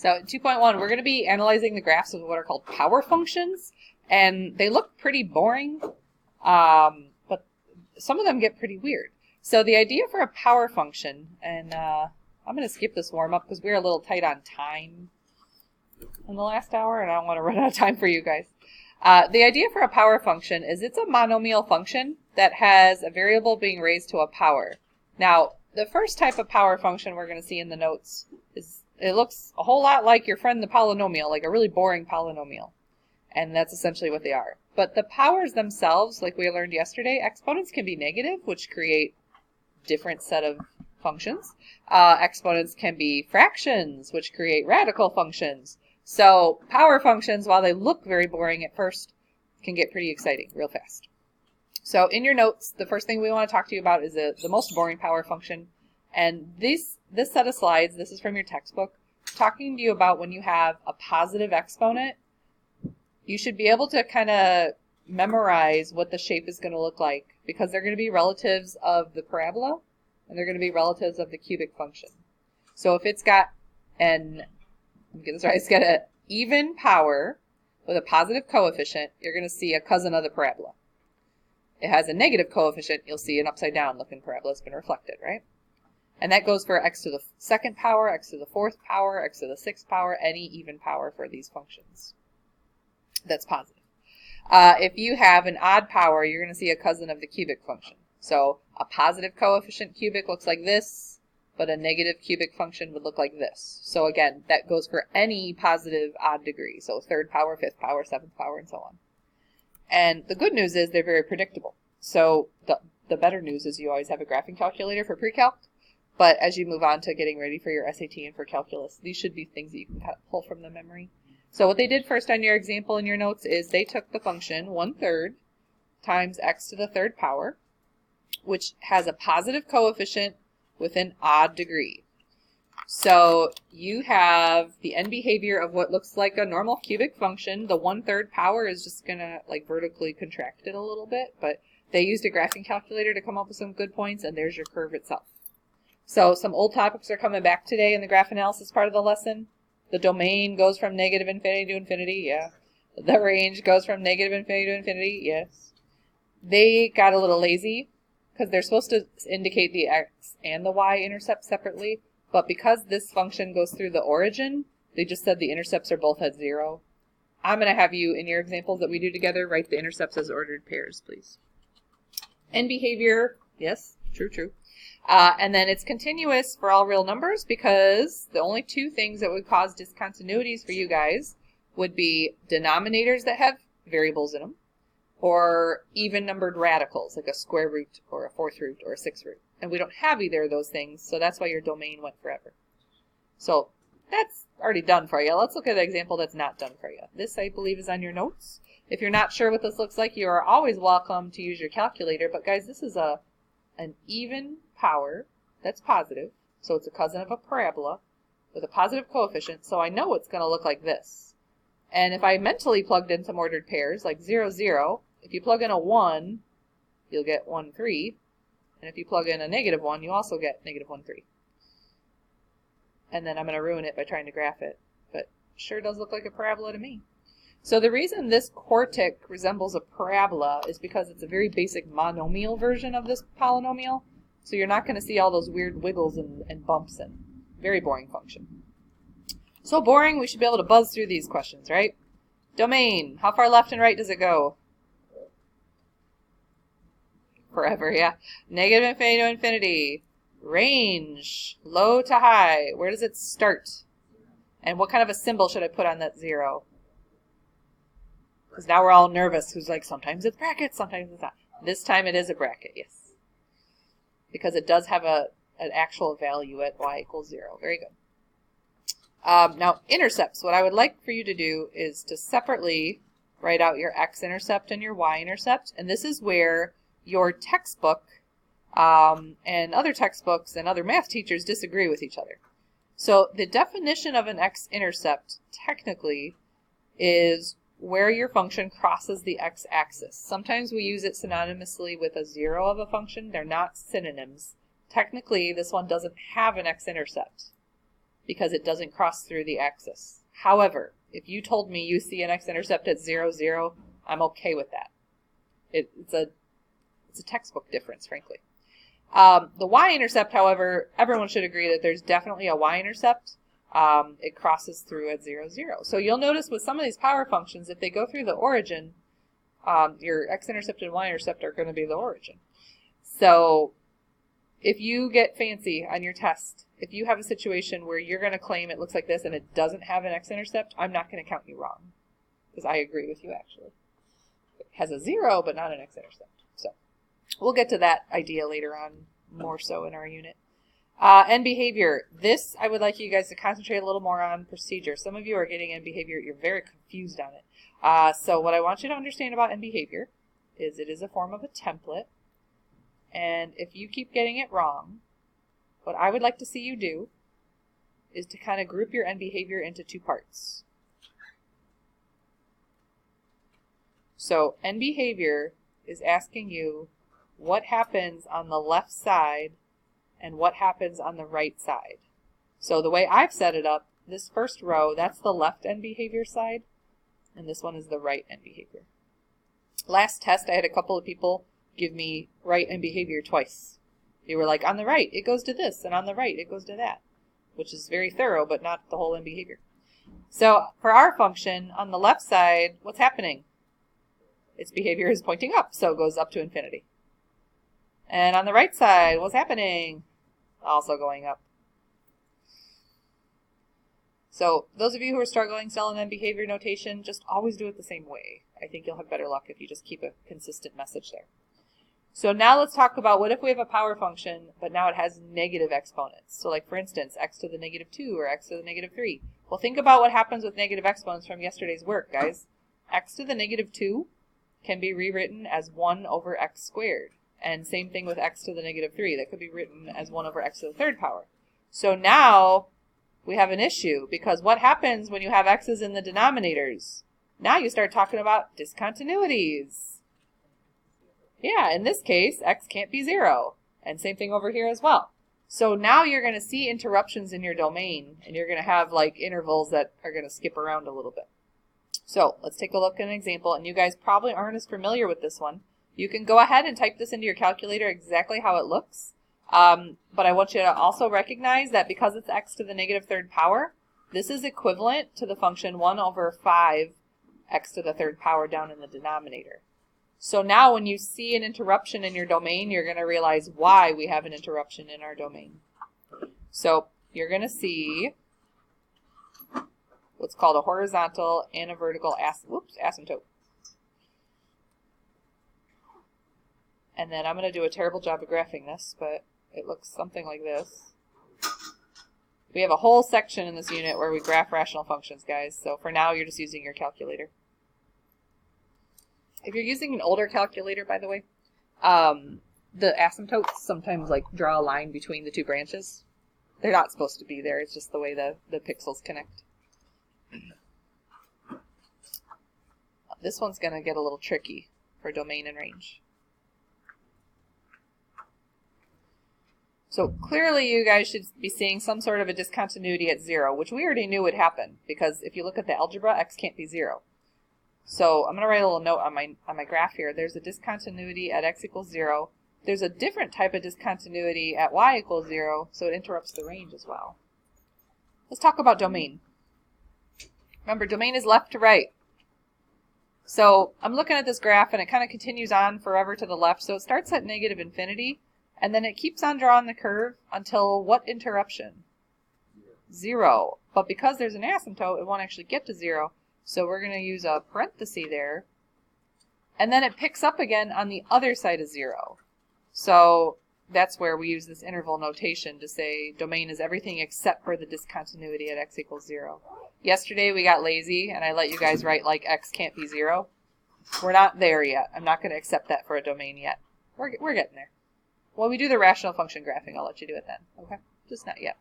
So 2.1, we're going to be analyzing the graphs of what are called power functions, and they look pretty boring, but some of them get pretty weird. So the idea for a power function, and I'm going to skip this warm-up because we're a little tight on time in the last hour, and I don't want to run out of time for you guys. The idea for a power function is it's a monomial function that has a variable being raised to a power. Now, the first type of power function we're going to see in the notes is, it looks a whole lot like your friend the polynomial, like a really boring polynomial. And that's essentially what they are. But the powers themselves, like we learned yesterday, exponents can be negative, which create different set of functions. Exponents can be fractions, which create radical functions. So power functions, while they look very boring at first, can get pretty exciting real fast. So in your notes, the first thing we want to talk to you about is the most boring power function. And this set of slides, this is from your textbook, talking to you about when you have a positive exponent, you should be able to kind of memorize what the shape is going to look like, because they're going to be relatives of the parabola, and they're going to be relatives of the cubic function. So if it's got let me get this right, it's got an even power with a positive coefficient, you're going to see a cousin of the parabola. It has a negative coefficient, you'll see an upside down looking parabola that's been reflected, right? And that goes for x to the second power, x to the fourth power, x to the sixth power, any even power for these functions. That's positive. If you have an odd power, you're going to see a cousin of the cubic function. So a positive coefficient cubic looks like this, but a negative cubic function would look like this. So again, that goes for any positive odd degree. So third power, fifth power, seventh power, and so on. And the good news is they're very predictable. So the better news is you always have a graphing calculator for PreCalc. But as you move on to getting ready for your SAT and for calculus, these should be things that you can pull from the memory. So what they did first on your example in your notes is they took the function 1/3 times x to the third power, which has a positive coefficient with an odd degree. So you have the end behavior of what looks like a normal cubic function. The 1/3 power is just going to like vertically contract it a little bit, but they used a graphing calculator to come up with some good points, and there's your curve itself. So some old topics are coming back today in the graph analysis part of the lesson. The domain goes from negative infinity to infinity, yeah. The range goes from negative infinity to infinity, yes. They got a little lazy because they're supposed to indicate the x and the y intercept separately, but because this function goes through the origin, they just said the intercepts are both at 0. I'm going to have you, in your examples that we do together, write the intercepts as ordered pairs, please. End behavior, yes, true. And then it's continuous for all real numbers, because the only two things that would cause discontinuities for you guys would be denominators that have variables in them, or even numbered radicals, like a square root or a fourth root or a sixth root. And we don't have either of those things, so that's why your domain went forever. So that's already done for you. Let's look at an example that's not done for you. This, I believe, is on your notes. If you're not sure what this looks like, you are always welcome to use your calculator. But guys, this is an even power that's positive, so it's a cousin of a parabola with a positive coefficient, so I know it's going to look like this. And if I mentally plugged in some ordered pairs, like 0, 0, if you plug in a 1, you'll get 1, 3. And if you plug in a negative 1, you also get negative 1, 3. And then I'm going to ruin it by trying to graph it, but sure does look like a parabola to me. So the reason this quartic resembles a parabola is because it's a very basic monomial version of this polynomial. So you're not going to see all those weird wiggles and bumps and very boring function. So boring, we should be able to buzz through these questions, right? Domain, how far left and right does it go? Forever, yeah. Negative infinity to infinity. Range, low to high. Where does it start? And what kind of a symbol should I put on that 0? Because now we're all nervous. Who's like, sometimes it's brackets, sometimes it's not. This time it is a bracket, yes. Because it does have an actual value at y equals 0. Very good. Now, intercepts. What I would like for you to do is to separately write out your x-intercept and your y-intercept. And this is where your textbook and other textbooks and other math teachers disagree with each other. So the definition of an x-intercept technically is where your function crosses the x-axis. Sometimes we use it synonymously with a 0 of a function. They're not synonyms. Technically, this one doesn't have an x-intercept. because it doesn't cross through the axis. However, if you told me you see an x-intercept at 0, 0, I'm okay with that. It's a textbook difference, frankly. The y-intercept, however, everyone should agree that there's definitely a y-intercept. It crosses through at 0, 0. So you'll notice with some of these power functions, if they go through the origin, your x-intercept and y-intercept are going to be the origin. So if you get fancy on your test, if you have a situation where you're going to claim it looks like this and it doesn't have an x-intercept, I'm not going to count you wrong. Because I agree with you, actually. It has a 0, but not an x-intercept. So we'll get to that idea later on, more so in our unit. End behavior. This, I would like you guys to concentrate a little more on procedure. Some of you are getting end behavior. You're very confused on it. So what I want you to understand about end behavior is it is a form of a template. And if you keep getting it wrong, what I would like to see you do is to kind of group your end behavior into two parts. So end behavior is asking you what happens on the left side and what happens on the right side. So the way I've set it up, this first row, that's the left end behavior side, and this one is the right end behavior. Last test, I had a couple of people give me right end behavior twice. They were like, on the right, it goes to this, and on the right, it goes to that, which is very thorough, but not the whole end behavior. So for our function, on the left side, what's happening? Its behavior is pointing up, so it goes up to infinity. And on the right side, what's happening? Also going up. So those of you who are struggling still in end behavior notation, just always do it the same way. I think you'll have better luck if you just keep a consistent message there. So now let's talk about what if we have a power function, but now it has negative exponents. So like for instance, x to the negative 2 or x to the negative 3. Well, think about what happens with negative exponents from yesterday's work, guys. X to the negative 2 can be rewritten as 1 over x squared. And same thing with x to the negative 3. That could be written as 1 over x to the third power. So now we have an issue, because what happens when you have x's in the denominators? Now you start talking about discontinuities. Yeah, in this case, x can't be 0. And same thing over here as well. So now you're going to see interruptions in your domain, and you're going to have like intervals that are going to skip around a little bit. So let's take a look at an example, and you guys probably aren't as familiar with this one. You can go ahead and type this into your calculator exactly how it looks. But I want you to also recognize that because it's x to the negative third power, this is equivalent to the function 1 over 5 x to the third power down in the denominator. So now when you see an interruption in your domain, you're going to realize why we have an interruption in our domain. So you're going to see what's called a horizontal and a vertical asymptote. And then I'm going to do a terrible job of graphing this, but it looks something like this. We have a whole section in this unit where we graph rational functions, guys. So for now, you're just using your calculator. If you're using an older calculator, by the way, the asymptotes sometimes like draw a line between the two branches. They're not supposed to be there. It's just the way the pixels connect. This one's going to get a little tricky for domain and range. So clearly you guys should be seeing some sort of a discontinuity at 0, which we already knew would happen, because if you look at the algebra, x can't be 0. So I'm going to write a little note on my graph here. There's a discontinuity at x equals 0. There's a different type of discontinuity at y equals 0, so it interrupts the range as well. Let's talk about domain. Remember, domain is left to right. So I'm looking at this graph, and it kind of continues on forever to the left. So it starts at negative infinity, and then it keeps on drawing the curve until what interruption? 0. But because there's an asymptote, it won't actually get to 0. So we're going to use a parenthesis there. And then it picks up again on the other side of 0. So that's where we use this interval notation to say domain is everything except for the discontinuity at x equals 0. Yesterday we got lazy, and I let you guys write like x can't be 0. We're not there yet. I'm not going to accept that for a domain yet. We're getting there. When we do the rational function graphing, I'll let you do it then. Okay? Just not yet.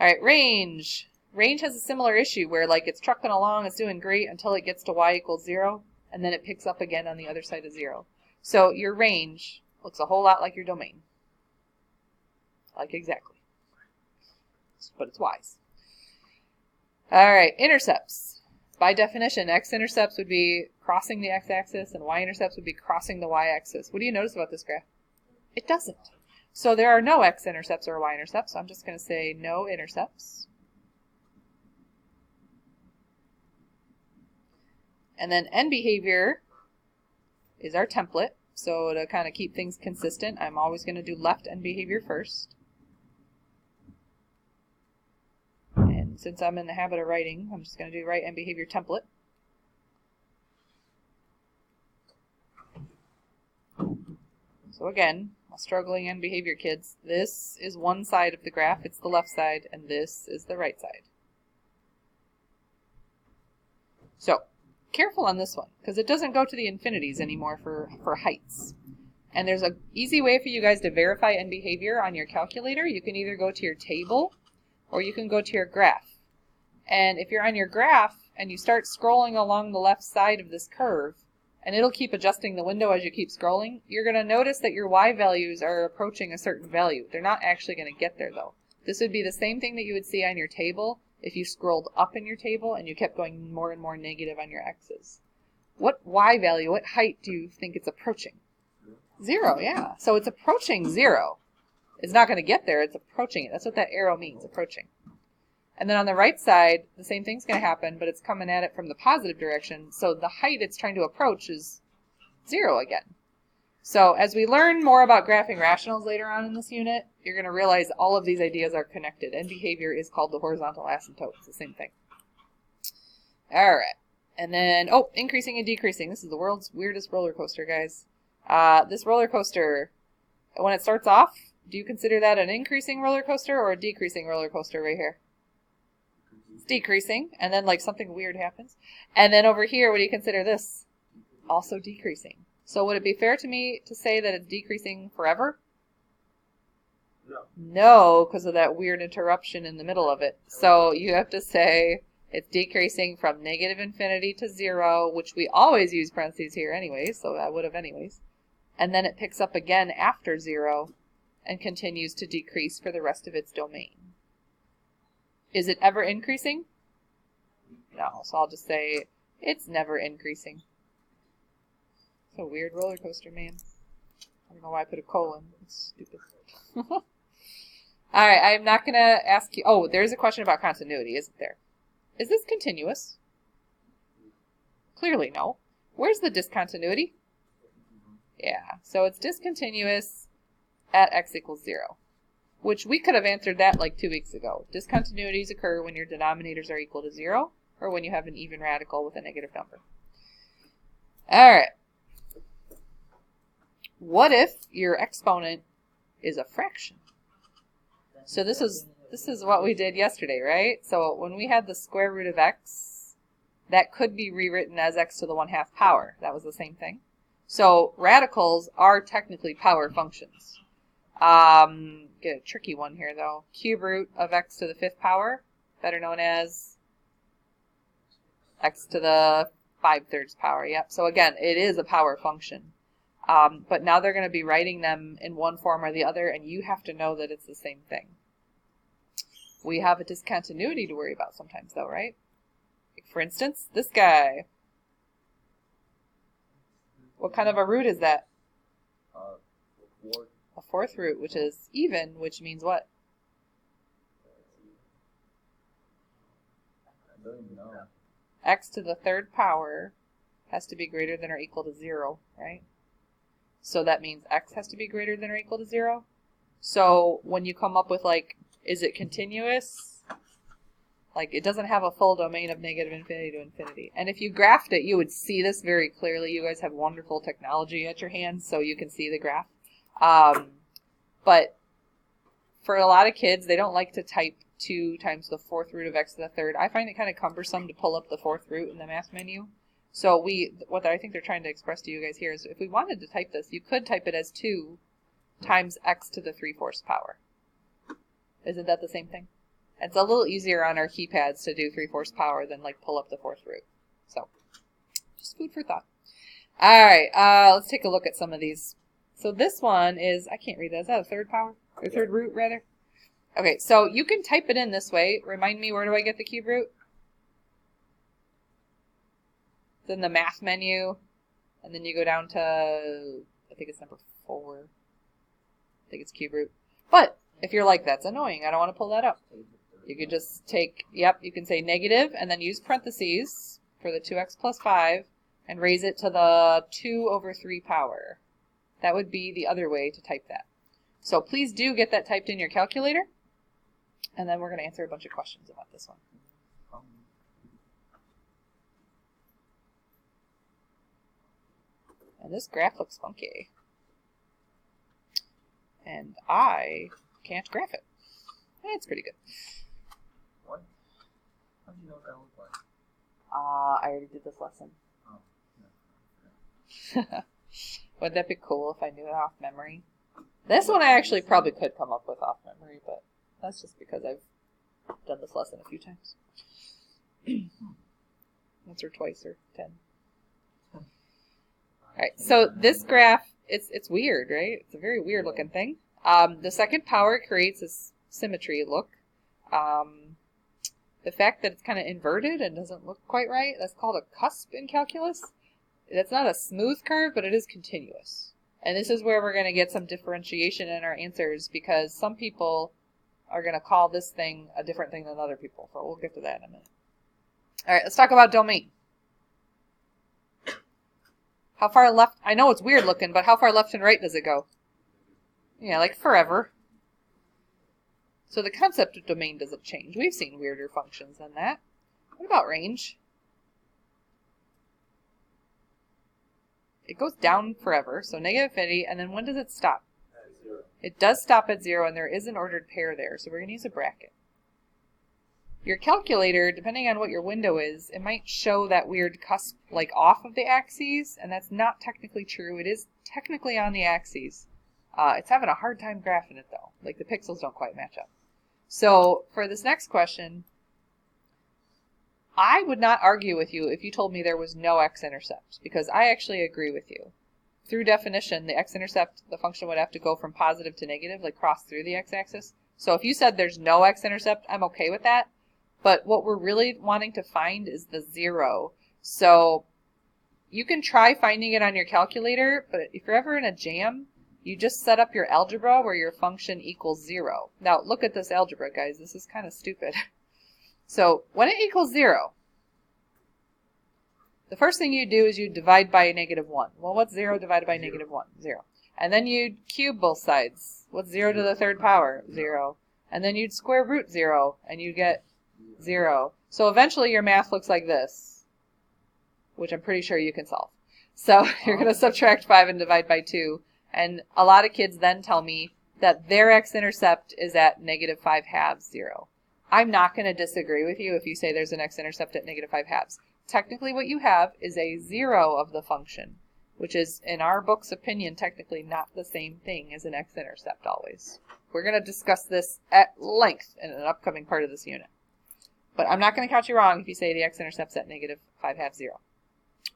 All right, range. Range has a similar issue where like it's trucking along, it's doing great until it gets to y equals 0, and then it picks up again on the other side of 0. So your range looks a whole lot like your domain. Like exactly. but it's y's. All right, intercepts. By definition, x-intercepts would be crossing the x-axis, and y-intercepts would be crossing the y-axis. What do you notice about this graph? It doesn't. So there are no x-intercepts or y-intercepts, so I'm just going to say no intercepts. And then end behavior is our template. So to kind of keep things consistent, I'm always going to do left end behavior first. And since I'm in the habit of writing, I'm just going to do right end behavior template. So again, my struggling end behavior kids, this is one side of the graph, it's the left side, and this is the right side. So, careful on this one, because it doesn't go to the infinities anymore for heights. And there's an easy way for you guys to verify end behavior on your calculator. You can either go to your table, or you can go to your graph. And if you're on your graph, and you start scrolling along the left side of this curve, and it'll keep adjusting the window as you keep scrolling, you're going to notice that your y values are approaching a certain value. They're not actually going to get there, though. This would be the same thing that you would see on your table if you scrolled up in your table and you kept going more and more negative on your x's. What y value, what height do you think it's approaching? 0, yeah. So it's approaching 0. It's not going to get there, it's approaching it. That's what that arrow means, approaching. And then on the right side, the same thing's going to happen, but it's coming at it from the positive direction. So the height it's trying to approach is 0 again. So as we learn more about graphing rationals later on in this unit, you're going to realize all of these ideas are connected. End behavior is called the horizontal asymptote. It's the same thing. All right. And then, oh, increasing and decreasing. This is the world's weirdest roller coaster, guys. This roller coaster, when it starts off, do you consider that an increasing roller coaster or a decreasing roller coaster right here? It's decreasing, and then like something weird happens. And then over here, what do you consider this? Also decreasing. So would it be fair to me to say that it's decreasing forever? No. No, because of that weird interruption in the middle of it. So you have to say it's decreasing from negative infinity to 0, which we always use parentheses here anyways, so I would have anyways. And then it picks up again after 0 and continues to decrease for the rest of its domain. Is it ever increasing? No, so I'll just say it's never increasing. It's a weird roller coaster, man. I don't know why I put a colon. It's stupid. Alright, I'm not going to ask you... Oh, there's a question about continuity, isn't there? Is this continuous? Clearly no. Where's the discontinuity? Yeah, so it's discontinuous at x equals 0. Which we could have answered that like 2 weeks ago. Discontinuities occur when your denominators are equal to 0, or when you have an even radical with a negative number. Alright. What if your exponent is a fraction? So this is what we did yesterday, right? So when we had the square root of x, that could be rewritten as x to the 1/2 power. That was the same thing. So radicals are technically power functions. Get a tricky one here though. Cube root of x to the 5th power, better known as x to the 5/3 power. Yep. So again, it is a power function. But now they're going to be writing them in one form or the other, and you have to know that it's the same thing. We have a discontinuity to worry about sometimes though, right? Like for instance, this guy. What kind of a root is that? A 4th root, which is even, which means what? I don't even know. X to the 3rd power has to be greater than or equal to 0, right? So that means x has to be greater than or equal to 0. So when you come up with like, is it continuous? Like it doesn't have a full domain of negative infinity to infinity. And if you graphed it, you would see this very clearly. You guys have wonderful technology at your hands, so you can see the graph. But for a lot of kids, they don't like to type 2 times the 4th root of x to the 3rd. I find it kind of cumbersome to pull up the 4th root in the math menu. So what I think they're trying to express to you guys here is if we wanted to type this, you could type it as 2 times x to the 3/4 power. Isn't that the same thing? It's a little easier on our keypads to do 3/4 power than like pull up the 4th root. So, just food for thought. Alright, let's take a look at some of these. So this one is, I can't read that. Is that a 3rd power? Or 3rd root, rather? Okay, so you can type it in this way. Remind me, where do I get the cube root? It's in the math menu, and then you go down to, I think it's number 4. I think it's cube root. But if you're like, that's annoying, I don't want to pull that up. You could just take, yep, you can say negative and then use parentheses for the 2x plus 5 and raise it to the 2 over 3 power. That would be the other way to type that. So please do get that typed in your calculator. And then we're going to answer a bunch of questions about this one. And this graph looks funky. And I can't graph it. It's pretty good. What? How do you know what that looked like? I already did this lesson. Oh, yeah. Wouldn't that be cool if I knew it off memory? This one I actually probably could come up with off memory, but that's just because I've done this lesson a few times. Once or twice or 10. Alright, so this graph, it's weird, right? It's a very weird looking thing. The second power creates this symmetry look. The fact that it's kind of inverted and doesn't look quite right, that's called a cusp in calculus. That's not a smooth curve, but it is continuous. And this is where we're going to get some differentiation in our answers, because some people are going to call this thing a different thing than other people. So we'll get to that in a minute. All right, let's talk about domain. How far left? I know it's weird looking, but how far left and right does it go? Yeah, like forever. So the concept of domain doesn't change. We've seen weirder functions than that. What about range? It goes down forever, so negative infinity, and then when does it stop? At 0. It does stop at 0, and there is an ordered pair there, so we're going to use a bracket. Your calculator, depending on what your window is, it might show that weird cusp like off of the axes, and that's not technically true. It is technically on the axes. It's having a hard time graphing it though. Like the pixels don't quite match up. So for this next question, I would not argue with you if you told me there was no x-intercept, because I actually agree with you. Through definition, the x-intercept, the function would have to go from positive to negative, like cross through the x-axis. So if you said there's no x-intercept, I'm okay with that. But what we're really wanting to find is the 0. So you can try finding it on your calculator, but if you're ever in a jam, you just set up your algebra where your function equals 0. Now look at this algebra, guys. This is kind of stupid. So when it equals 0, the first thing you do is you divide by -1. Well, what's 0 divided by -1? 0. And then you'd cube both sides. What's 0 to the third power? 0. And then you'd square root 0, and you get 0. So eventually your math looks like this, which I'm pretty sure you can solve. So you're going to subtract 5 and divide by 2. And a lot of kids then tell me that their x-intercept is at -5/2, 0. I'm not going to disagree with you if you say there's an x-intercept at -5/2. Technically what you have is a 0 of the function, which is, in our book's opinion, technically not the same thing as an x-intercept always. We're going to discuss this at length in an upcoming part of this unit. But I'm not going to count you wrong if you say the x-intercept's at -5/2, 0.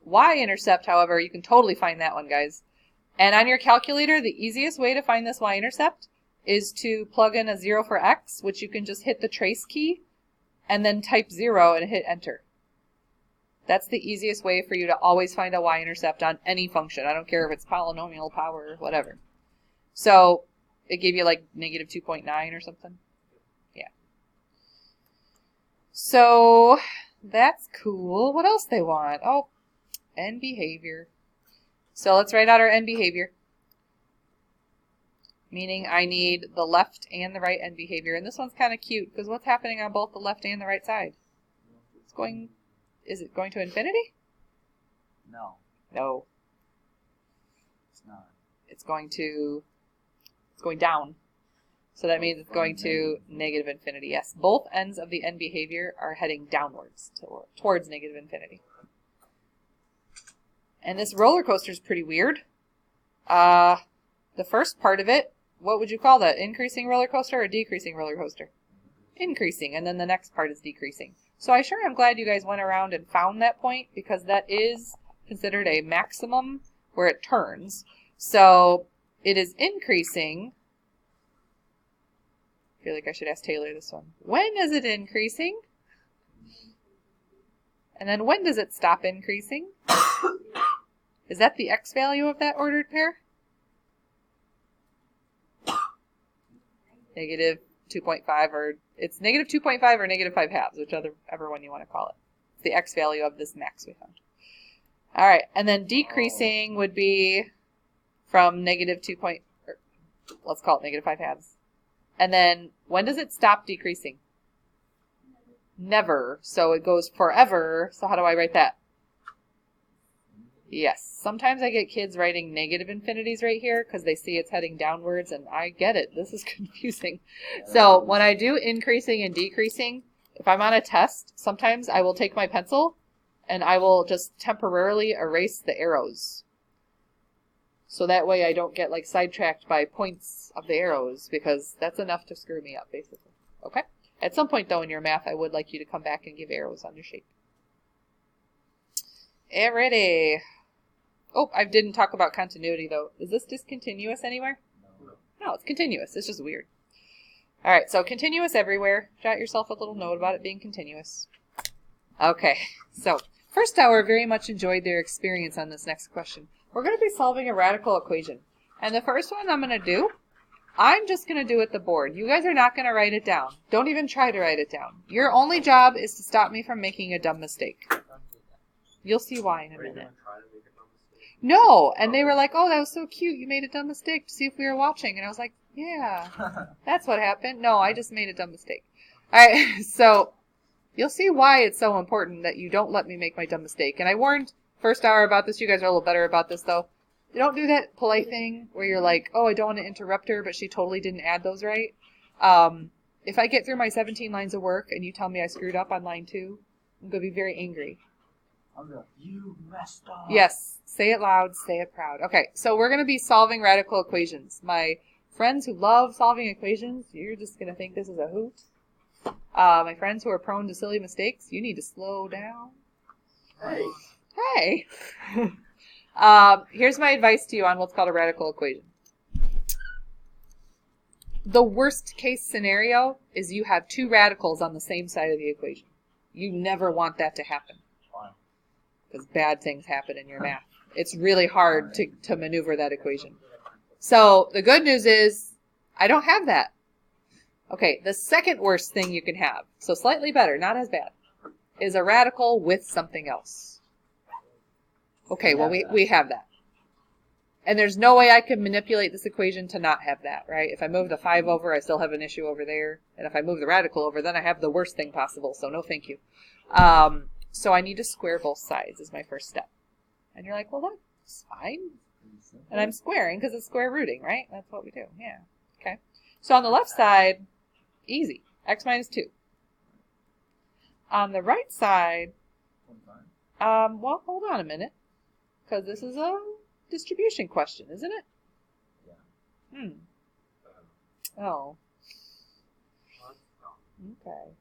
Y-intercept, however, you can totally find that one, guys. And on your calculator, the easiest way to find this y-intercept is to plug in a 0 for x, which you can just hit the trace key, and then type 0 and hit enter. That's the easiest way for you to always find a y-intercept on any function. I don't care if it's polynomial, power, or whatever. So it gave you like -2.9 or something. Yeah. So that's cool. What else they want? Oh, end behavior. So let's write out our end behavior. Meaning I need the left and the right end behavior. And this one's kind of cute because what's happening on both the left and the right side? It's going, is it going to infinity? No, No. it's not. It's going down. So that means it's going to negative infinity. Yes, both ends of the end behavior are heading downwards towards negative infinity. And this roller coaster is pretty weird. The first part of it, what would you call that? Increasing roller coaster or decreasing roller coaster? Increasing, and then the next part is decreasing. So I sure am glad you guys went around and found that point, because that is considered a maximum where it turns. So it is increasing I feel like I should ask Taylor this one. When is it increasing? And then when does it stop increasing? Is that the x value of that ordered pair? Negative 2.5, or it's negative 2.5 or negative 5 halves, whichever one you want to call it. It's the x value of this max we found. All right, and then decreasing would be from negative 2. Let's call it negative 5 halves. And then when does it stop decreasing? Never. So it goes forever. So how do I write that? Yes. Sometimes I get kids writing negative infinities right here because they see it's heading downwards, and I get it. This is confusing. So when I do increasing and decreasing, if I'm on a test, sometimes I will take my pencil and I will just temporarily erase the arrows. So that way I don't get like sidetracked by points of the arrows, because that's enough to screw me up, basically. Okay? At some point, though, in your math, I would like you to come back and give arrows on your shape. Alrighty. Oh, I didn't talk about continuity, though. Is this discontinuous anywhere? No, it's continuous. It's just weird. Alright, so continuous everywhere. Jot yourself a little note about it being continuous. Okay, so first hour very much enjoyed their experience on this next question. We're going to be solving a radical equation. And the first one I'm going to do, I'm just going to do at the board. You guys are not going to write it down. Don't even try to write it down. Your only job is to stop me from making a dumb mistake. You'll see why in a minute. No, and they were like, oh, that was so cute. You made a dumb mistake to see if we were watching. And I was like, yeah, that's what happened. No, I just made a dumb mistake. All right, so you'll see why it's so important that you don't let me make my dumb mistake. And I warned first hour about this. You guys are a little better about this, though. You don't do that polite thing where you're like, oh, I don't want to interrupt her, but she totally didn't add those right. If I get through my 17 lines of work and you tell me I screwed up on line 2, I'm going to be very angry. I'm going to, you messed up. Yes, say it loud, say it proud. Okay, so we're going to be solving radical equations. My friends who love solving equations, you're just going to think this is a hoot. My friends who are prone to silly mistakes, you need to slow down. Hey. Hey. Here's my advice to you on what's called a radical equation. The worst case scenario is you have two radicals on the same side of the equation. You never want that to happen. Because bad things happen in your math. It's really hard to maneuver that equation. So the good news is I don't have that. Okay, the second worst thing you can have, so slightly better, not as bad, is a radical with something else. Okay, well, we have that. And there's no way I can manipulate this equation to not have that, right? If I move the 5 over, I still have an issue over there. And if I move the radical over, then I have the worst thing possible, so no thank you. So I need to square both sides is my first step. And you're like, well, that's fine. And I'm squaring because it's square rooting, right? That's what we do, yeah. Okay. So on the left side, easy, x minus 2. On the right side, well, hold on a minute. Because this is a distribution question, isn't it? Yeah. Oh. Okay.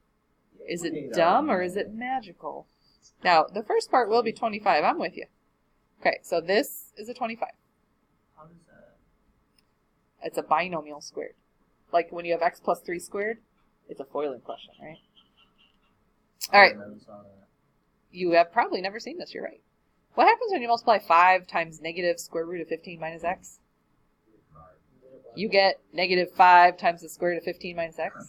Is it dumb or is it magical? Now, the first part will be 25. I'm with you. Okay, so this is a 25. How does that? It's a binomial squared. Like when you have x plus 3 squared, it's a FOILing question, right? All right. You have probably never seen this. You're right. What happens when you multiply 5 times negative square root of 15 minus x? You get negative 5 times the square root of 15 minus x.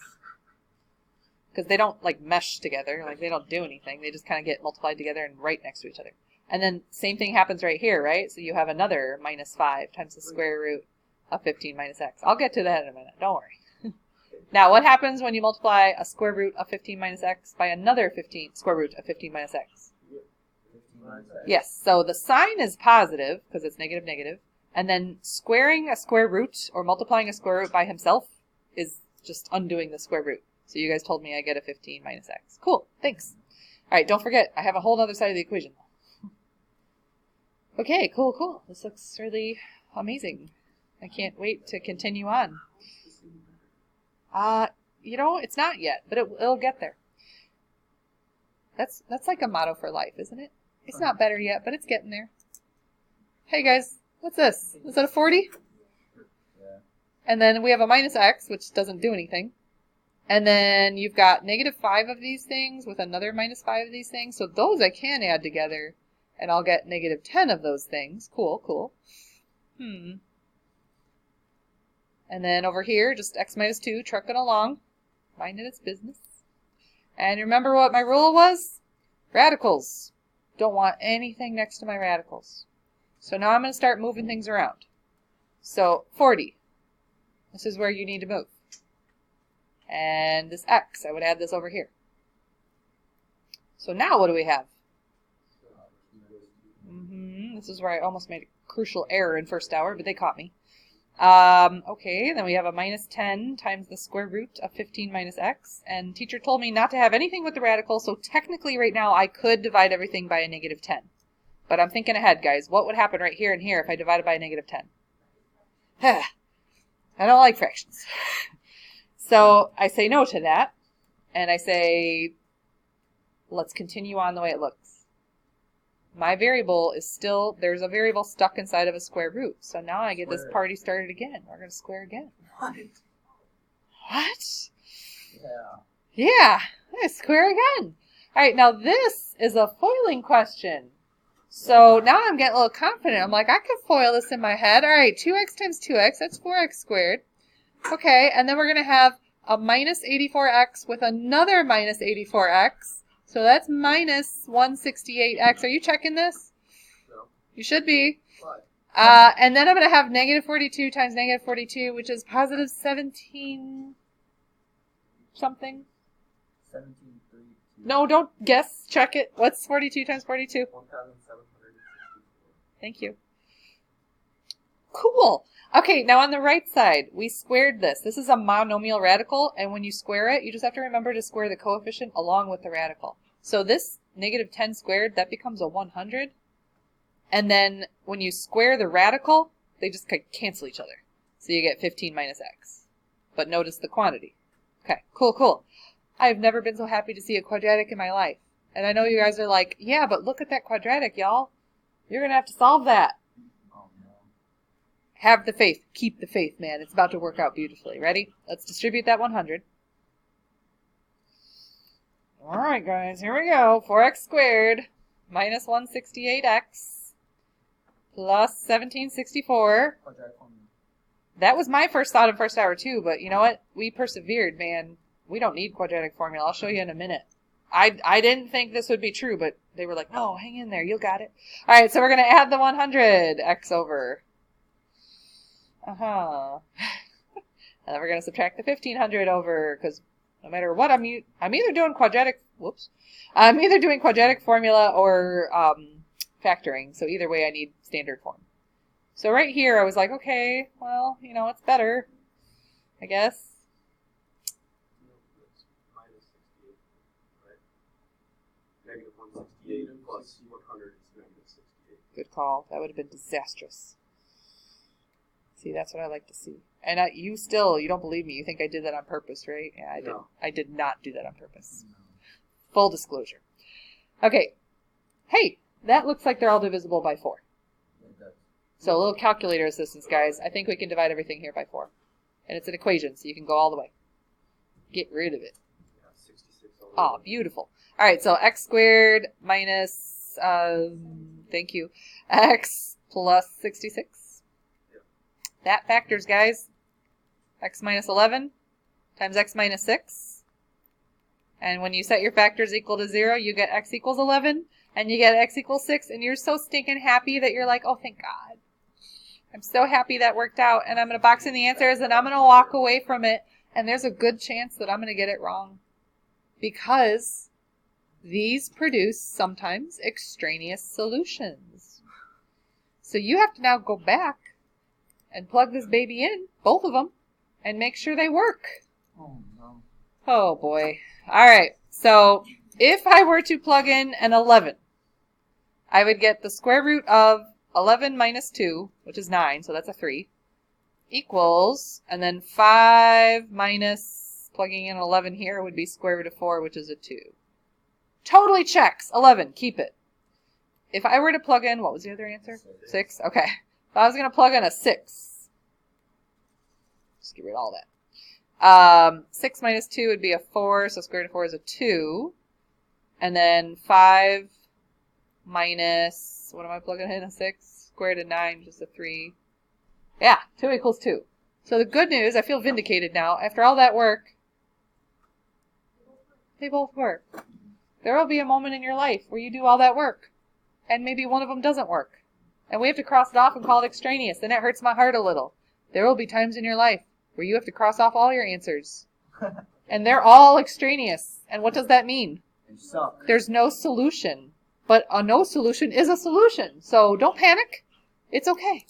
Because they don't like mesh together, like they don't do anything. They just kind of get multiplied together and right next to each other. And then same thing happens right here, right? So you have another minus 5 times the square root of 15 minus x. I'll get to that in a minute, don't worry. Now, what happens when you multiply a square root of 15 minus x by another square root of 15 minus x? Yes, so the sign is positive because it's negative, negative. And then squaring a square root or multiplying a square root by himself is just undoing the square root. So you guys told me I get a 15 minus x. Cool, thanks. All right, don't forget, I have a whole other side of the equation. Okay, cool, cool. This looks really amazing. I can't wait to continue on. You know, it's not yet, but it'll get there. That's like a motto for life, isn't it? It's not better yet, but it's getting there. Hey guys, what's this? Is that a 40? Yeah. And then we have a minus x, which doesn't do anything. And then you've got -5 of these things with another -5 of these things. So those I can add together, and I'll get -10 of those things. Cool, cool. And then over here, just x minus 2, trucking along, minding its business. And remember what my rule was? Radicals. Don't want anything next to my radicals. So now I'm going to start moving things around. So 40. This is where you need to move. And this x, I would add this over here. So now what do we have? This is where I almost made a crucial error in first hour, but they caught me. Okay, then we have a -10 times the square root of 15 minus x. And teacher told me not to have anything with the radical, so technically right now I could divide everything by a -10. But I'm thinking ahead, guys. What would happen right here and here if I divided by a -10? I don't like fractions. So I say no to that, and I say, let's continue on the way it looks. My variable is still, there's a variable stuck inside of a square root. So now I get this party started again. We're going to square again. What? What? Yeah. Yeah, I square again. All right, now this is a foiling question. So now I'm getting a little confident. I'm like, I can foil this in my head. All right, 2x times 2x, that's 4x squared. Okay, and then we're going to have a -84x with another -84x. So that's -168x. Are you checking this? No. You should be. What? And then I'm going to have -42 times -42, which is positive 17 something. 17.32. No, don't guess. Check it. What's 42 times 42? 1,764. Thank you. Cool. Okay, now on the right side, we squared this. This is a monomial radical, and when you square it, you just have to remember to square the coefficient along with the radical. So this -10 squared, that becomes a 100. And then when you square the radical, they just cancel each other. So you get 15 minus x. But notice the quantity. Okay, cool, cool. I've never been so happy to see a quadratic in my life. And I know you guys are like, yeah, but look at that quadratic, y'all. You're going to have to solve that. Oh, no. Have the faith. Keep the faith, man. It's about to work out beautifully. Ready? Let's distribute that 100. All right, guys. Here we go. 4x squared minus 168x plus 1764. Quadratic formula. That was my first thought in first hour, too. But you know what? We persevered, man. We don't need quadratic formula. I'll show you in a minute. I didn't think this would be true, but they were like, no, hang in there. You'll got it. All right, so we're going to add the 100. X over. And then we're going to subtract the 1500 over, because no matter what, I'm either doing quadratic, I'm either doing quadratic formula or factoring. So either way, I need standard form. So right here, I was like, okay, well, you know, it's better, I guess. No, that's minus 68, right? Negative 168 plus 100 is negative 68. Good call. That would have been disastrous. See, that's what I like to see. And you don't believe me. You think I did that on purpose, right? Yeah, I did. No. I did not do that on purpose. No. Full disclosure. Okay. Hey, that looks like they're all divisible by 4. It does. So a little calculator assistance, guys. I think we can divide everything here by 4. And it's an equation, so you can go all the way. Get rid of it. Yeah, 66 over. Oh, beautiful. All right, so x squared minus, thank you, x plus 66. Yep. That factors, guys. X minus 11 times x minus 6. And when you set your factors equal to 0, you get x equals 11, and you get x equals 6, and you're so stinking happy that you're like, oh, thank God. I'm so happy that worked out, and I'm going to box in the answers, and I'm going to walk away from it, and there's a good chance that I'm going to get it wrong. Because these produce sometimes extraneous solutions. So you have to now go back and plug this baby in, both of them, and make sure they work. Oh, no. Oh boy. All right. So if I were to plug in an 11, I would get the square root of 11 minus 2, which is 9, so that's a 3, equals, and then 5 minus, plugging in 11 here would be square root of 4, which is a 2. Totally checks. 11. Keep it. If I were to plug in, what was the other answer? 6. Okay. If I was going to plug in a 6. Just get rid of all that. 6 minus 2 would be a 4, so square root of 4 is a 2. And then 5 minus, what am I plugging in, a 6? Square root of 9, just a 3. Yeah, 2 equals 2. So the good news, I feel vindicated now. After all that work, they both work. There will be a moment in your life where you do all that work, and maybe one of them doesn't work. And we have to cross it off and call it extraneous, and that hurts my heart a little. There will be times in your life where you have to cross off all your answers. And they're all extraneous. And what does that mean? You suck. There's no solution. But a no solution is a solution. So don't panic. It's okay.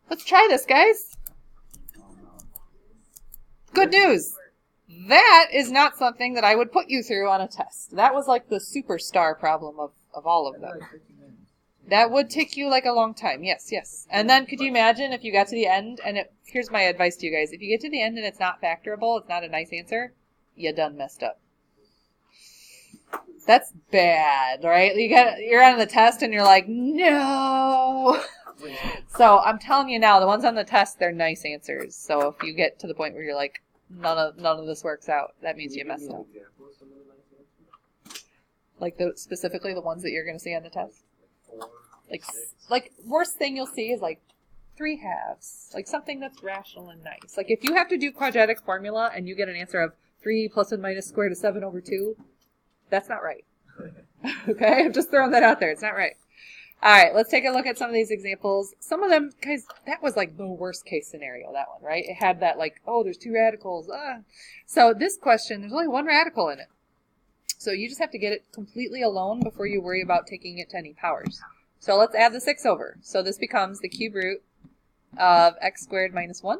Let's try this, guys. Good news. That is not something that I would put you through on a test. That was like the superstar problem of all of them. That would take you like a long time. Yes, yes. And then could you imagine if you got to the end and here's my advice to you guys. If you get to the end and it's not factorable, it's not a nice answer, you done messed up. That's bad, right? You're on the test and you're like, no. So I'm telling you now, the ones on the test, they're nice answers. So if you get to the point where you're like, none of this works out, that means you messed up. Like specifically the ones that you're going to see on the test? Like worst thing you'll see is like 3/2, like something that's rational and nice. Like if you have to do quadratic formula and you get an answer of 3 plus and minus square root of 7 over 2, that's not right. Okay, I'm just throwing that out there. It's not right. All right, let's take a look at some of these examples. Some of them, guys, that was like the worst case scenario, that one, right? It had that like, oh, there's 2 radicals. So this question, there's only 1 radical in it. So you just have to get it completely alone before you worry about taking it to any powers. So let's add the 6 over. So this becomes the cube root of x squared minus 1,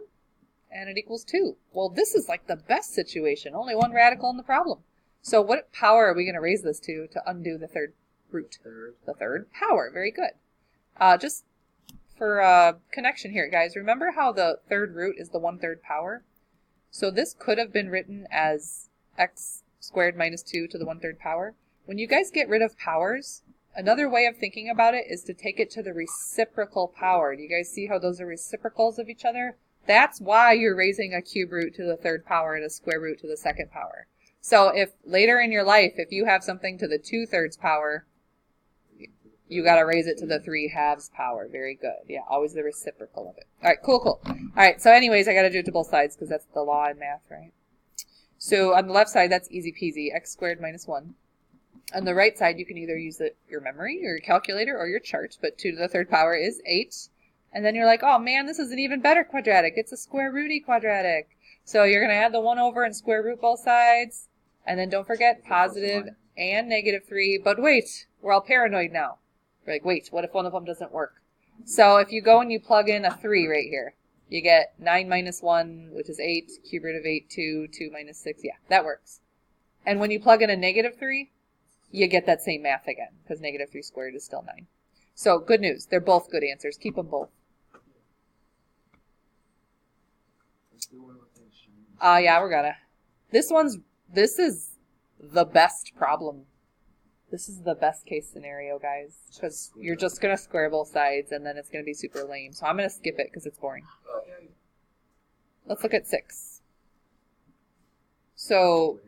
and it equals 2. Well, this is like the best situation. Only 1 radical in the problem. So what power are we going to raise this to undo the third root? The third power. Very good. Just for connection here, guys, remember how the third root is the 1/3 power? So this could have been written as x squared minus 2 to the 1/3 power. When you guys get rid of powers, another way of thinking about it is to take it to the reciprocal power. Do you guys see how those are reciprocals of each other? That's why you're raising a cube root to the 3rd power and a square root to the 2nd power. So if later in your life, if you have something to the 2/3 power, you got to raise it to the 3/2 power. Very good. Yeah, always the reciprocal of it. All right, cool, cool. All right, so anyways, I got to do it to both sides because that's the law in math, right? So on the left side, that's easy peasy, x squared minus 1. On the right side, you can either use your memory, or your calculator, or your chart, but 2 to the 3rd power is 8. And then you're like, oh man, this is an even better quadratic. It's a square rooty quadratic. So you're going to add the 1 over and square root both sides. And then don't forget positive and negative 3. But wait, we're all paranoid now. We're like, wait, what if one of them doesn't work? So if you go and you plug in a 3 right here, you get 9 minus 1, which is 8, cube root of 8, 2, 2 minus 6. Yeah, that works. And when you plug in a negative 3, you get that same math again, because negative 3 squared is still 9. So good news. They're both good answers. Keep them both. Yeah, we're gonna. This is the best problem. This is the best case scenario, guys, because you're just going to square both sides and then it's going to be super lame. So I'm going to skip it because it's boring. Let's look at 6. So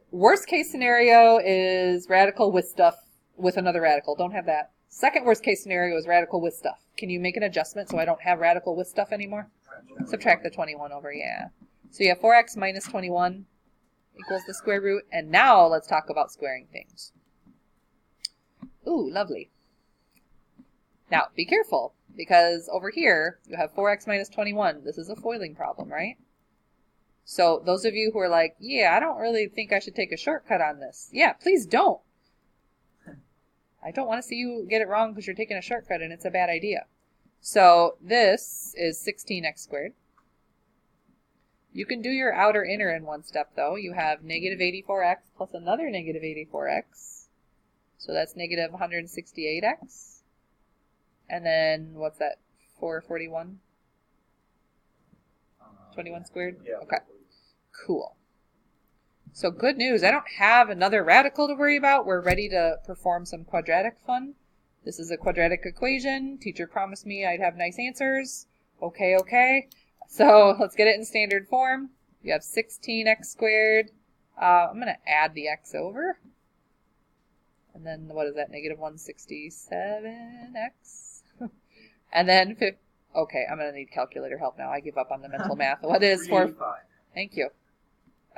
worst case scenario is radical with stuff with another radical. Don't have that. Second worst case scenario is radical with stuff. Can you make an adjustment so I don't have radical with stuff anymore? Subtract the 21 over, yeah. So you have 4x minus 21 equals the square root. And now let's talk about squaring things. Ooh, lovely. Now, be careful, because over here, you have 4x minus 21. This is a foiling problem, right? So those of you who are like, yeah, I don't really think I should take a shortcut on this. Yeah, please don't. I don't want to see you get it wrong because you're taking a shortcut and it's a bad idea. So this is 16x squared. You can do your outer inner in one step, though. You have negative 84x plus another negative 84x. So that's negative 168x. And then, what's that? 441? 21 squared? Yeah. Okay. Cool. So good news. I don't have another radical to worry about. We're ready to perform some quadratic fun. This is a quadratic equation. Teacher promised me I'd have nice answers. Okay, okay. So let's get it in standard form. You have 16x squared. I'm going to add the x over. And then what is that? Negative 167x. And then, okay, I'm going to need calculator help now. I give up on the mental math. What is 4? Thank you.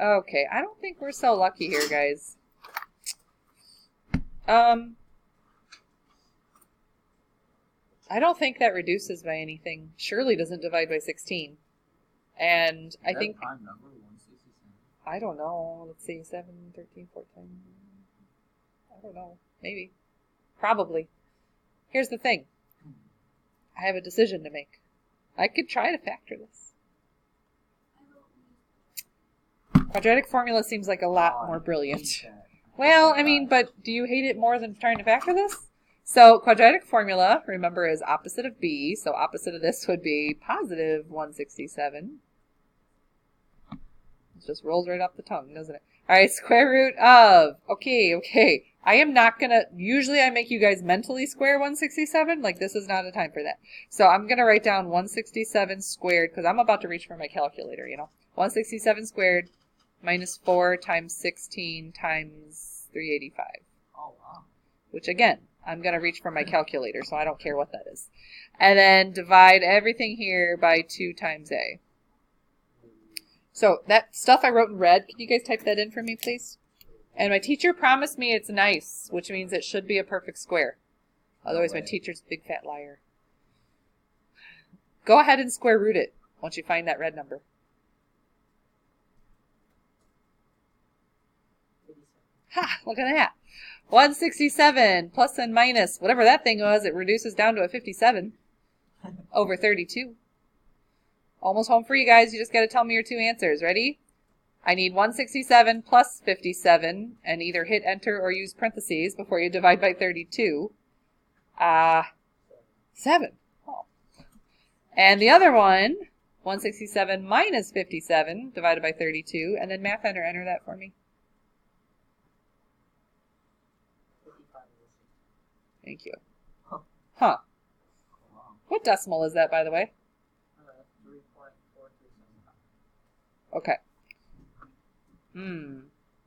Okay, I don't think we're so lucky here, guys. I don't think that reduces by anything. Surely doesn't divide by 16. And I think... prime number, 167? I don't know. Let's see, 7, 13, 14... I don't know. Maybe. Probably. Here's the thing. I have a decision to make. I could try to factor this. Quadratic formula seems like a lot more brilliant. Well, I mean, but do you hate it more than trying to factor this? So quadratic formula, remember, is opposite of b. So opposite of this would be positive 167. It just rolls right off the tongue, doesn't it? All right, square root of. Okay. I am not going to, usually I make you guys mentally square 167. Like, this is not a time for that. So I'm going to write down 167 squared, because I'm about to reach for my calculator, you know. 167 squared minus 4 times 16 times 385. Oh, wow. Which, again, I'm going to reach for my calculator, so I don't care what that is. And then divide everything here by 2 times a. So that stuff I wrote in red, can you guys type that in for me, please? And my teacher promised me it's nice, which means it should be a perfect square. Otherwise, my teacher's a big fat liar. Go ahead and square root it once you find that red number. Ha! Look at that. 167 plus and minus, whatever that thing was, it reduces down to a 57 over 32. Almost home for you guys. You just got to tell me your two answers. Ready? I need 167 plus 57, and either hit enter or use parentheses before you divide by 32. 7. Oh. And the other one, 167 minus 57 divided by 32, and then math enter that for me. Thank you. Huh. What decimal is that, by the way? 3.4375. Okay.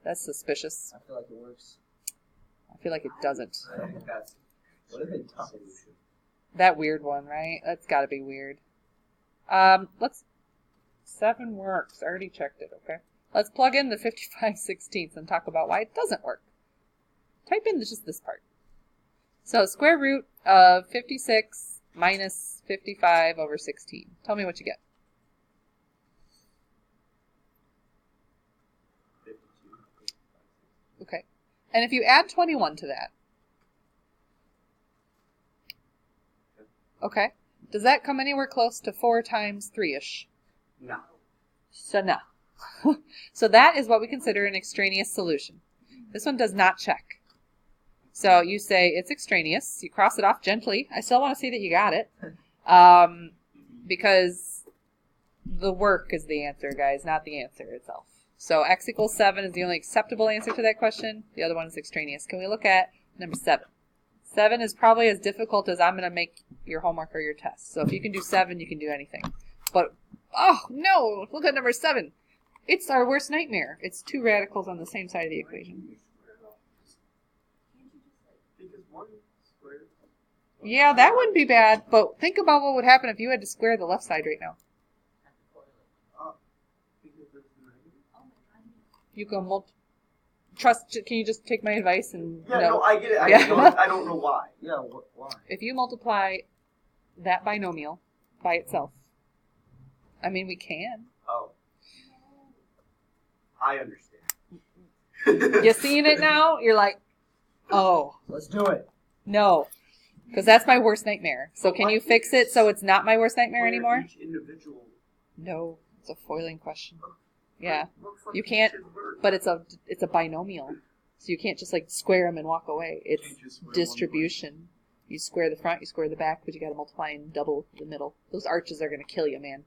That's suspicious. I feel like it works. I feel like it doesn't. What if it does? That weird one, right? That's got to be weird. 7 works. I already checked it, okay? Let's plug in the 55/16 and talk about why it doesn't work. Type in just this part. So square root of 56 minus 55 over 16. Tell me what you get. 52. Okay. And if you add 21 to that. Okay. Does that come anywhere close to 4 times 3-ish? No. So no. So that is what we consider an extraneous solution. This one does not check. So you say it's extraneous. You cross it off gently. I still want to see that you got it. Because the work is the answer, guys, not the answer itself. So x equals 7 is the only acceptable answer to that question. The other one is extraneous. Can we look at number 7? 7 is probably as difficult as I'm going to make your homework or your test. So if you can do 7, you can do anything. But, oh, no, look at number 7. It's our worst nightmare. It's 2 radicals on the same side of the equation. Yeah, that wouldn't be bad, but think about what would happen if you had to square the left side right now. You can can you just take my advice and no, I get it. I don't know why. Yeah, why? If you multiply that binomial by itself, I mean, we can. Oh. I understand. You seeing it now? You're like, oh. Let's do it. No. Because that's my worst nightmare. So can you fix it so it's not my worst nightmare anymore? Each individual. No, it's a foiling question. Yeah, you can't. But it's a binomial, so you can't just like square them and walk away. It's distribution. You square the front, you square the back, but you got to multiply and double the middle. Those arches are gonna kill you, man.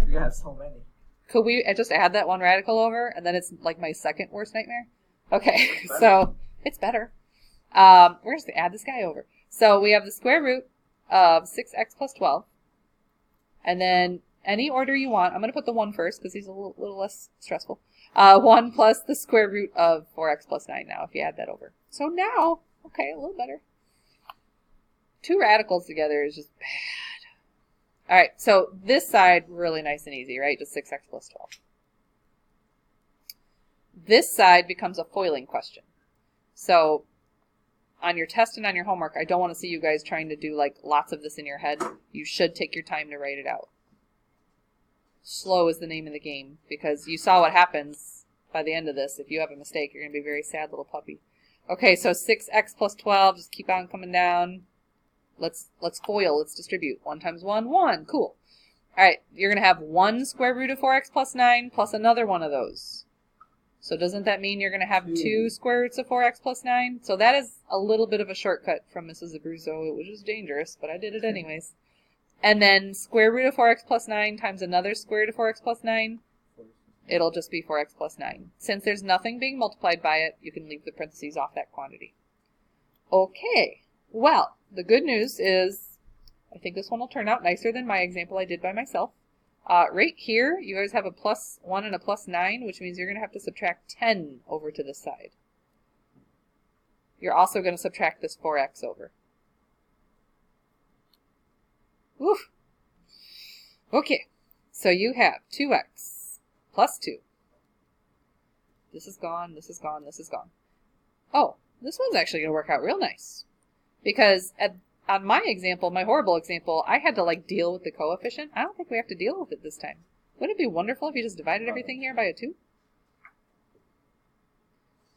You have so many. Could we just add that one radical over, and then it's like my second worst nightmare? Okay, so it's better. We're just gonna add this guy over. So we have the square root of 6x plus 12. And then any order you want. I'm going to put the 1 first because he's a little less stressful. 1 plus the square root of 4x plus 9 now, if you add that over. So now, okay, a little better. 2 radicals together is just bad. All right, so this side, really nice and easy, right? Just 6x plus 12. This side becomes a foiling question. So on your test and on your homework, I don't want to see you guys trying to do like lots of this in your head. You should take your time to write it out. Slow is the name of the game, because you saw what happens by the end of this. If you have a mistake, you're going to be a very sad little puppy. Okay, so 6x plus 12, just keep on coming down. Let's FOIL, let's distribute. 1 times 1, 1. Cool. All right, you're going to have 1 square root of 4x plus 9 plus another one of those. So doesn't that mean you're going to have 2 square roots of 4x plus 9? So that is a little bit of a shortcut from Mrs. Abruzzo, which is dangerous, but I did it anyways. And then square root of 4x plus 9 times another square root of 4x plus 9, it'll just be 4x plus 9. Since there's nothing being multiplied by it, you can leave the parentheses off that quantity. Okay, well, the good news is I think this one will turn out nicer than my example I did by myself. Right here, you guys have a plus 1 and a plus 9, which means you're going to have to subtract 10 over to this side. You're also going to subtract this 4x over. Woof. Okay, so you have 2x plus 2. This is gone, this is gone, this is gone. Oh, this one's actually going to work out real nice. Because on my example, my horrible example, I had to like deal with the coefficient. I don't think we have to deal with it this time. Wouldn't it be wonderful if you just divided everything here by a 2?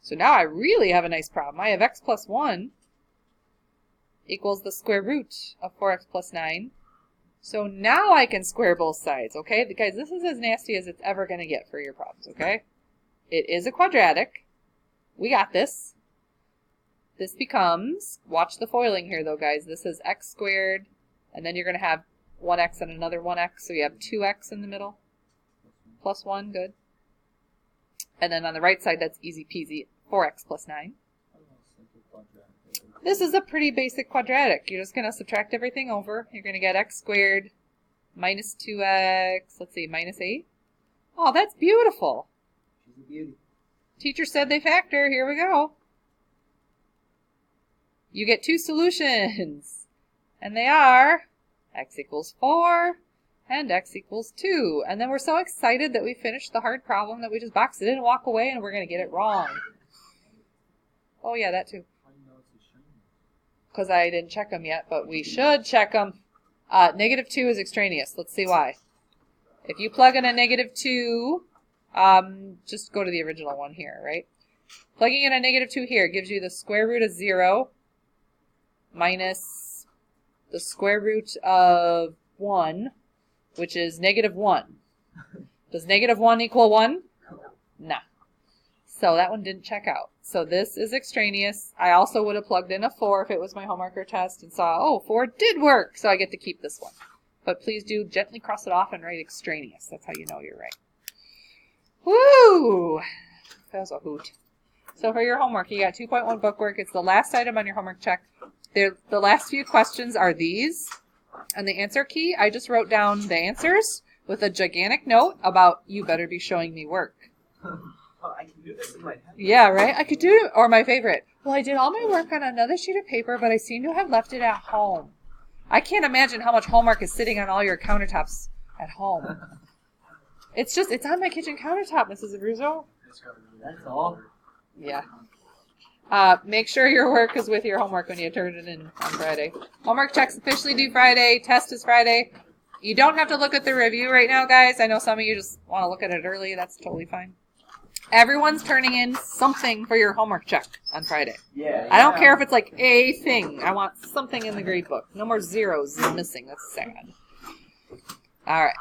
So now I really have a nice problem. I have x plus 1 equals the square root of 4x plus 9. So now I can square both sides, okay? Because this is as nasty as it's ever going to get for your problems, okay? It is a quadratic. We got this. This becomes, watch the foiling here though, guys. This is x squared, and then you're going to have 1x and another 1x, so you have 2x in the middle. Plus 1, good. And then on the right side, that's easy peasy, 4x plus 9. This is a pretty basic quadratic. You're just going to subtract everything over. You're going to get x squared minus 2x, let's see, minus 8. Oh, that's beautiful. She's a beauty. Teacher said they factor. Here we go. You get 2 solutions, and they are x equals 4 and x equals 2. And then we're so excited that we finished the hard problem that we just box it in and walk away, and we're going to get it wrong. Oh yeah, that too. Because I didn't check them yet, but we should check them. Negative 2 is extraneous. Let's see why. If you plug in a negative 2, just go to the original one here, right? Plugging in a negative 2 here gives you the square root of 0 minus the square root of 1, which is negative 1. Does negative 1 equal 1? Nah. So that one didn't check out. So this is extraneous. I also would have plugged in a 4 if it was my homework or test and saw, oh, 4 did work, so I get to keep this one. But please do gently cross it off and write extraneous. That's how you know you're right. Woo! That was a hoot. So for your homework, you got 2.1 bookwork. It's the last item on your homework check. The last few questions are these. And the answer key, I just wrote down the answers with a gigantic note about you better be showing me work. I can do this in my head. Yeah, right? I could do it. Or my favorite. Well, I did all my work on another sheet of paper, but I seem to have left it at home. I can't imagine how much homework is sitting on all your countertops at home. It's on my kitchen countertop, Mrs. Abruzzo. That's all. Yeah. Make sure your work is with your homework when you turn it in on Friday. Homework check's officially due Friday. Test is Friday. You don't have to look at the review right now, guys. I know some of you just want to look at it early. That's totally fine. Everyone's turning in something for your homework check on Friday. Yeah. I don't care if it's like a thing. I want something in the grade book. No more zeros missing. That's sad. All right.